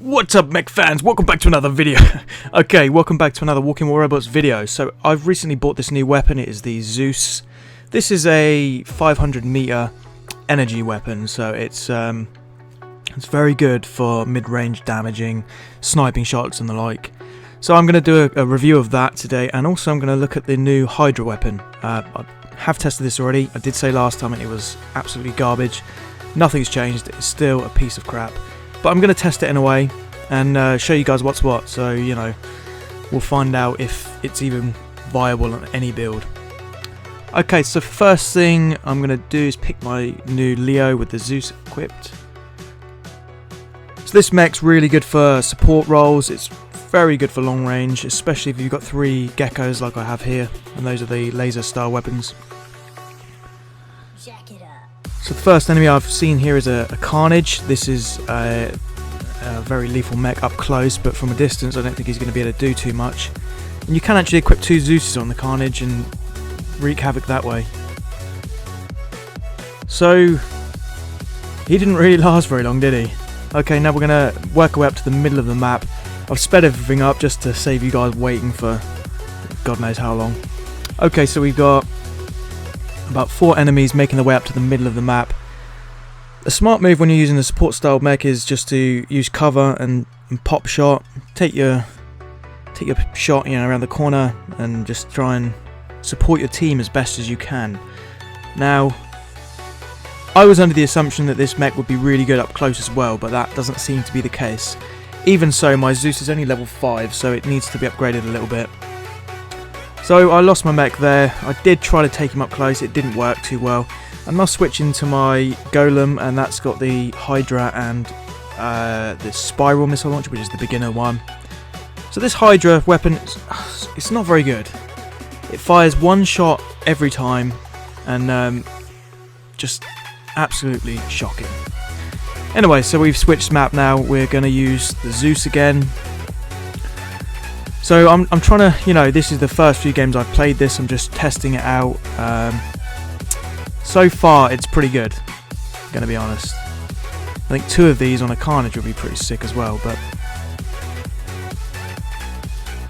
What's up, mech fans? Welcome back to another video. Okay, welcome back to another Walking War Robots video. So I've recently bought this new weapon. It is the Zeus. This is a 500 meter energy weapon, so it's very good for mid-range damaging, sniping shots and the like. So I'm going to do a review of that today, and also I'm going to look at the new Hydra weapon. I have tested this already. I did say last time it was absolutely garbage. Nothing's changed. It's still a piece of crap. But I'm going to test it in a way and show you guys what's what, so you know, we'll find out if it's even viable on any build. Okay, so first thing I'm going to do is pick my new Leo with the Zeus equipped. So this mech's really good for support roles. It's very good for long range, especially if you've got 3 geckos like I have here, and those are the laser style weapons. So the first enemy I've seen here is a Carnage. This is a very lethal mech up close, but from a distance I don't think he's going to be able to do too much. And you can actually equip 2 Zeuses on the Carnage and wreak havoc that way. So he didn't really last very long, did he? Okay, now we're going to work our way up to the middle of the map. I've sped everything up just to save you guys waiting for God knows how long. Okay, so we've got about 4 enemies making their way up to the middle of the map. A smart move when you're using the support style mech is just to use cover and pop shot. Take your shot, you know, around the corner and just try and support your team as best as you can. Now, I was under the assumption that this mech would be really good up close as well, but that doesn't seem to be the case. Even so, my Zeus is only level 5, so it needs to be upgraded a little bit. So I lost my mech there. I did try to take him up close, it didn't work too well. I'm now switching to my Golem, and that's got the Hydra and the Spiral missile launcher, which is the beginner one. So this Hydra weapon, it's not very good. It fires 1 shot every time, and just absolutely shocking. Anyway, so we've switched map now. We're going to use the Zeus again. So I'm trying to, you know, this is the first few games I've played this. I'm just testing it out. So far, it's pretty good. I'm going to be honest. I think 2 of these on a Carnage would be pretty sick as well, but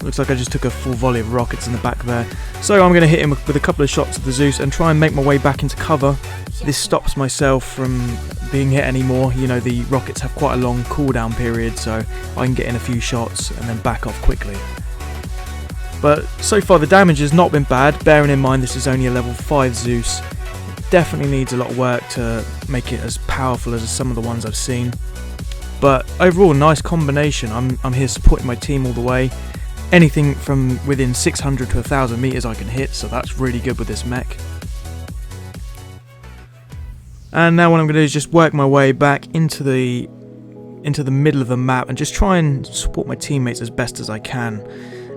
looks like I just took a full volley of rockets in the back there. So I'm going to hit him with a couple of shots of the Zeus and try and make my way back into cover. This stops myself from being hit anymore. You know, the rockets have quite a long cooldown period, so I can get in a few shots and then back off quickly. But so far the damage has not been bad, bearing in mind this is only a level 5 Zeus. It definitely needs a lot of work to make it as powerful as some of the ones I've seen. But overall, nice combination. I'm here supporting my team all the way. Anything from within 600 to 1000 meters I can hit, so that's really good with this mech. And now what I'm going to do is just work my way back into the middle of the map and just try and support my teammates as best as I can.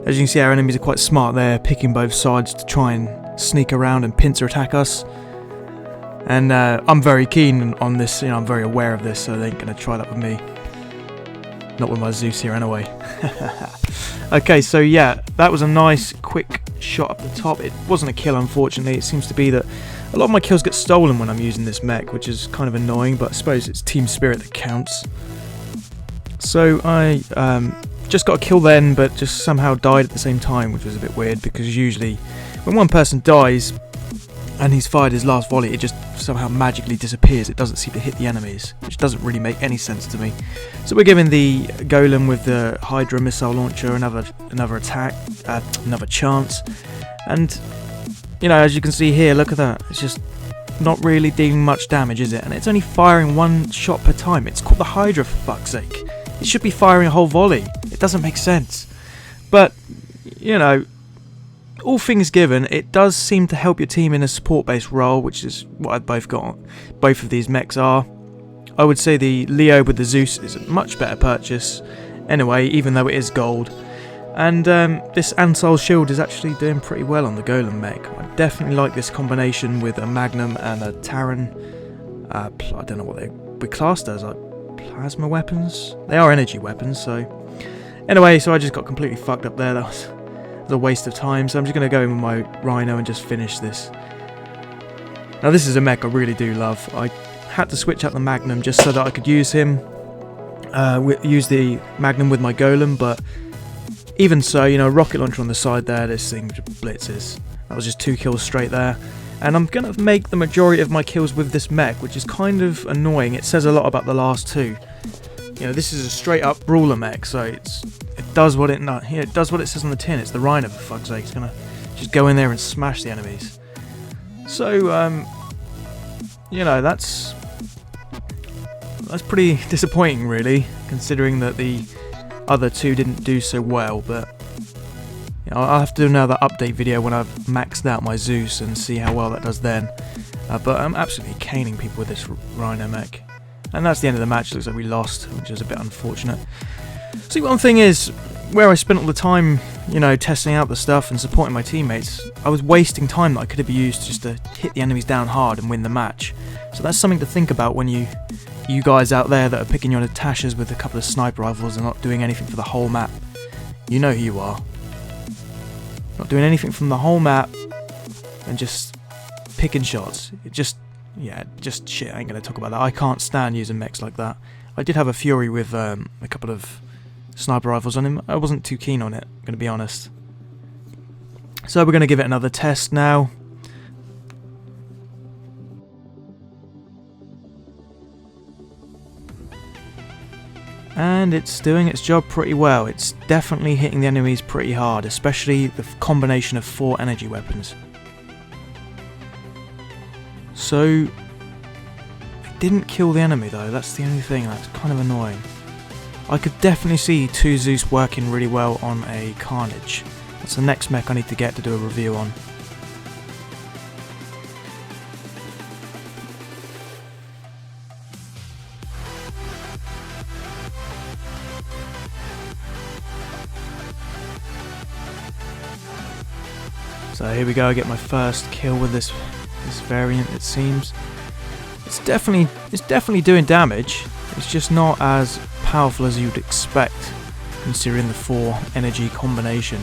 As you can see, our enemies are quite smart. They're picking both sides to try and sneak around and pincer attack us. And I'm very keen on this, you know, I'm very aware of this, so they ain't going to try that with me. Not with my Zeus here anyway. Okay, so yeah, that was a nice quick shot up the top. It wasn't a kill, unfortunately. It seems to be that a lot of my kills get stolen when I'm using this mech, which is kind of annoying, but I suppose it's team spirit that counts. So I just got a kill then, but just somehow died at the same time, which was a bit weird, because usually when one person dies and he's fired his last volley, it just somehow magically disappears. It doesn't seem to hit the enemies, which doesn't really make any sense to me. So we're giving the Golem with the Hydra missile launcher another attack, another chance. And you know, as you can see here, look at that. It's just not really dealing much damage, is it? And it's only firing 1 shot per time. It's called the Hydra, for fuck's sake. It should be firing a whole volley. It doesn't make sense. But, you know, all things given, it does seem to help your team in a support-based role, which is what I've both got. Both of these mechs are. I would say the Leo with the Zeus is a much better purchase. Anyway, even though it is gold. And this Ancile shield is actually doing pretty well on the Golem mech. I definitely like this combination with a Magnum and a Terran. I don't know what they're classed as, like plasma weapons? They are energy weapons, so... Anyway, so I just got completely fucked up there. That was a waste of time, so I'm just going to go in with my Rhino and just finish this. Now this is a mech I really do love. I had to switch out the Magnum just so that I could use him. use the Magnum with my Golem, but even so, you know, rocket launcher on the side there, this thing blitzes. That was just 2 kills straight there. And I'm going to make the majority of my kills with this mech, which is kind of annoying. It says a lot about the last 2. You know, this is a straight up brawler mech, so it does what it does what it says on the tin. It's the Rhino, for fuck's sake. It's going to just go in there and smash the enemies. So, you know, that's pretty disappointing, really, considering that the other 2 didn't do so well. But you know, I'll have to do another update video when I've maxed out my Zeus and see how well that does then. But I'm absolutely caning people with this Rhino mech. And that's the end of the match. Looks like we lost, which is a bit unfortunate. See, one thing is, where I spent all the time, you know, testing out the stuff and supporting my teammates, I was wasting time that I could have used just to hit the enemies down hard and win the match. So that's something to think about when you guys out there that are picking your Natashas with a couple of sniper rifles and not doing anything for the whole map. You know who you are. Not doing anything from the whole map and just picking shots. Just shit. I ain't gonna talk about that. I can't stand using mechs like that. I did have a Fury with a couple of sniper rifles on him. I wasn't too keen on it, I'm gonna be honest. So we're gonna give it another test now. And it's doing its job pretty well. It's definitely hitting the enemies pretty hard, especially the combination of 4 energy weapons. So, it didn't kill the enemy though, that's the only thing, that's kind of annoying. I could definitely see 2 Zeus working really well on a Carnage. That's the next mech I need to get to do a review on. So here we go, I get my first kill with this variant, it seems. It's definitely doing damage. It's just not as powerful as you'd expect, considering the 4 energy combination.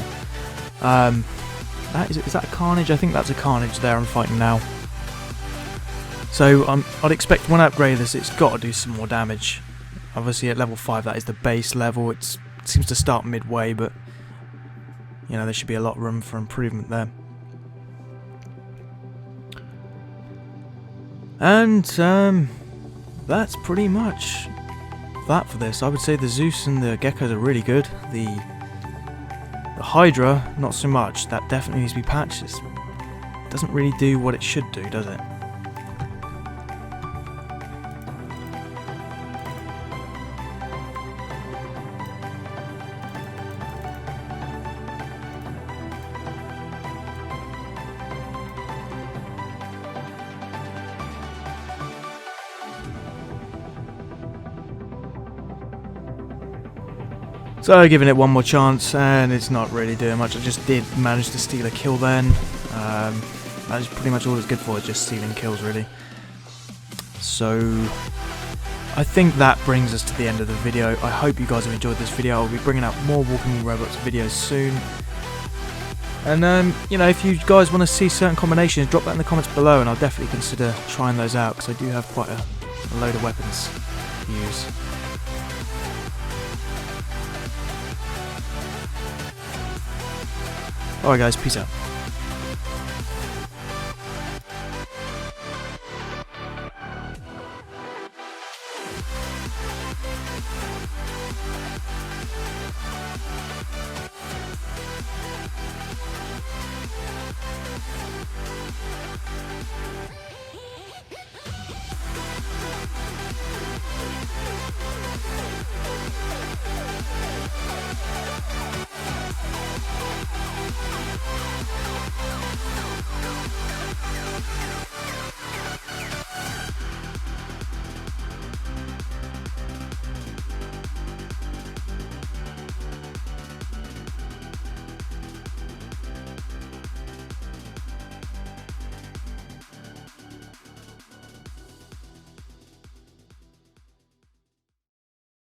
Is that a Carnage? I think that's a Carnage there I'm fighting now. So I'd expect when I upgrade this, it's got to do some more damage. Obviously at level 5 that is the base level. It seems to start midway, but you know, there should be a lot of room for improvement there. And that's pretty much that for this. I would say the Zeus and the Gekkos are really good. The Hydra, not so much. That definitely needs to be patched. It doesn't really do what it should do, does it? So giving it one more chance, and it's not really doing much. I just did manage to steal a kill then. That is pretty much all it's good for, just stealing kills really. So I think that brings us to the end of the video. I hope you guys have enjoyed this video. I'll be bringing out more Walking Robots videos soon. And you know, if you guys want to see certain combinations, drop that in the comments below, and I'll definitely consider trying those out, because I do have quite a load of weapons to use. Alright guys, peace out.